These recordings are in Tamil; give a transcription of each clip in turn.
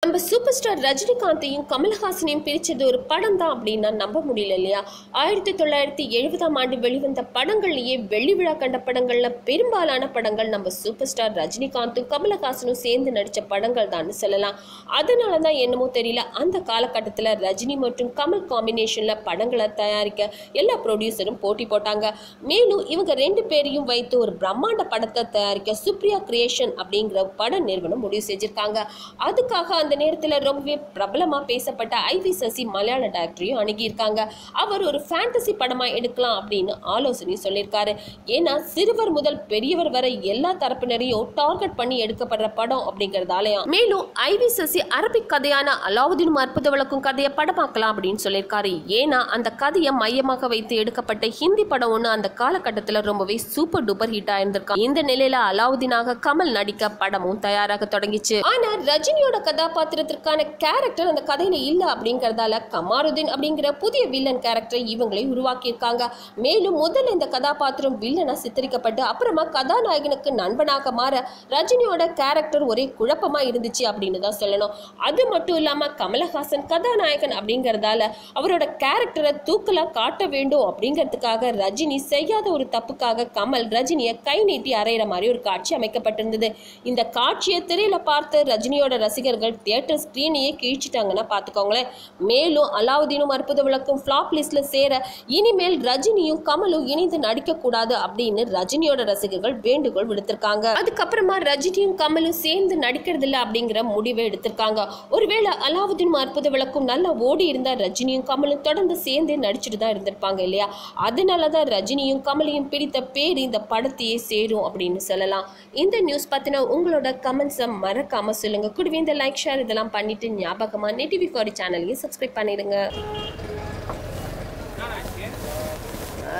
நம்ம சூப்பர் ஸ்டார் ரஜினிகாந்தையும் கமல்ஹாசனையும் பிரிச்சது ஒரு படம் தான் அப்படின்னா நம்ப முடியல இல்லையா? 1970ஆம் ஆண்டு வெளிவந்த படங்கள்லேயே வெள்ளி விழா கண்ட படங்கள்ல பெரும்பாலான படங்கள் நம்ம சூப்பர் ஸ்டார் ரஜினிகாந்தும் கமல்ஹாசனும் சேர்ந்து நடித்த படங்கள் தான் சொல்லலாம். அதனால தான் என்னமோ தெரியல, அந்த காலகட்டத்தில் ரஜினி மற்றும் கமல் காம்பினேஷனில் படங்களை தயாரிக்க எல்லா ப்ரொடியூசரும் போட்டி போட்டாங்க. மேலும் இவங்க 2 பேரையும் வைத்து ஒரு பிரம்மாண்ட படத்தை தயாரிக்க சுப்ரியா கிரியேஷன் அப்படிங்கிற பட நிறுவனம் முடிவு செஞ்சிருக்காங்க. அதுக்காக அந்த நேரத்தில் ரொம்பவே பிரபலமாக பேசப்பட்ட ஐவி சசி மலையாள டைரக்டரையும் அணுகியிருக்காங்க. அவர் ஒரு ஃபேண்டசி படமாக எடுக்கலாம் அப்படின்னு ஆலோசனையும் சொல்லியிருக்காரு. ஏன்னா சிறுவர் முதல் பெரியவர் வரை எல்லா தரப்பினரையும் டார்கெட் பண்ணி எடுக்கப்படுற படம் அப்படிங்கிறதாலயும். மேலும் ஐவி சசி அரபிக் கதையான அலாவுதீனும் அற்புத விளக்கும் கதையை படமாக்கலாம் அப்படின்னு சொல்லியிருக்காரு. ஏன்னா அந்த கதையை மையமாக வைத்து எடுக்கப்பட்ட ஹிந்தி படம் ஒன்று அந்த காலகட்டத்தில் ரொம்பவே சூப்பர் டூப்பர் ஹிட் ஆயிருந்திருக்காங்க. இந்த நிலையில அலாவுதீனாக கமல் நடிக்க படமும் தயாராக தொடங்கிச்சு. ஆனா ரஜினியோட கதாபாத்திரத்திற்கான கேரக்டர் அந்த கதையில இல்ல அப்படிங்கறதால கமாருதீன் அப்படிங்கிற புதிய வில்லன் கேரக்டரை இவங்களே உருவாக்கி இருக்காங்க. மேலும் முதல்ல இந்த கதாபாத்திரம் வில்லனா சித்தரிக்கப்பட்டு அப்புறமா கதாநாயகனுக்கு நண்பனாக மாற ரஜினியோட கேரக்டர் ஒரே குழப்பமா இருந்துச்சு அப்படின்னு தான் சொல்லணும். அது மட்டும் இல்லாம கமலஹாசன் கதாநாயகன் அப்படிங்கறதால அவரோட கேரக்டரை தூக்கலா காட்ட வேண்டும் அப்படிங்கிறதுக்காக ரஜினி செய்யாத ஒரு தப்புக்காக கமல் ரஜினியை கை நீட்டி அறையிற மாதிரி ஒரு காட்சி அமைக்கப்பட்டிருந்தது. இந்த காட்சியை திரையில பார்த்து ரஜினியோட ரசிகர்கள் தியேட்டர் ஸ்கிரீனையே கிழிச்சிட்டாங்கன்னா பார்த்துக்கோங்களேன். மேலும் அலாவுதீனும் அற்புத விளக்கும் ஃப்ளாப் லிஸ்ட்ல சேர இனிமேல் ரஜினியும் கமலும் இணைந்து நடிக்கக்கூடாது அப்படின்னு ரஜினியோட ரசிகர்கள் வேண்டுகோள் விடுத்திருக்காங்க. அதுக்கப்புறமா ரஜினியும் கமலும் சேர்ந்து நடிக்கிறது இல்லை அப்படிங்கிற முடிவை எடுத்திருக்காங்க. ஒருவேளை அலாவுதீனும் அற்புத விளக்கும் நல்லா ஓடி இருந்தா ரஜினியும் கமலும் தொடர்ந்து சேர்ந்தே நடிச்சுட்டு தான் இருந்திருப்பாங்க இல்லையா? அதனாலதான் ரஜினியும் கமலையும் பிடித்த பேர் இந்த படத்தையே சேரும் அப்படின்னு சொல்லலாம். இந்த நியூஸ் பத்தின உங்களோட கமெண்ட்ஸை மறக்காம சொல்லுங்க. கூடவே இந்த லைக் ஷேர் இதெல்லாம் பண்ணிட்டு ஞாபகமா NETV4 சேனலையும் சப்ஸ்கிரைப் பண்ணிடுங்க.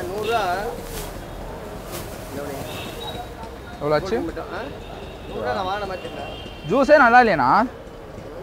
100 எவ்வளோ ஆச்சு? ரூபா நான் வாங்கின மாதிரி ஜூஸே நல்லா இல்லையாண்ணா?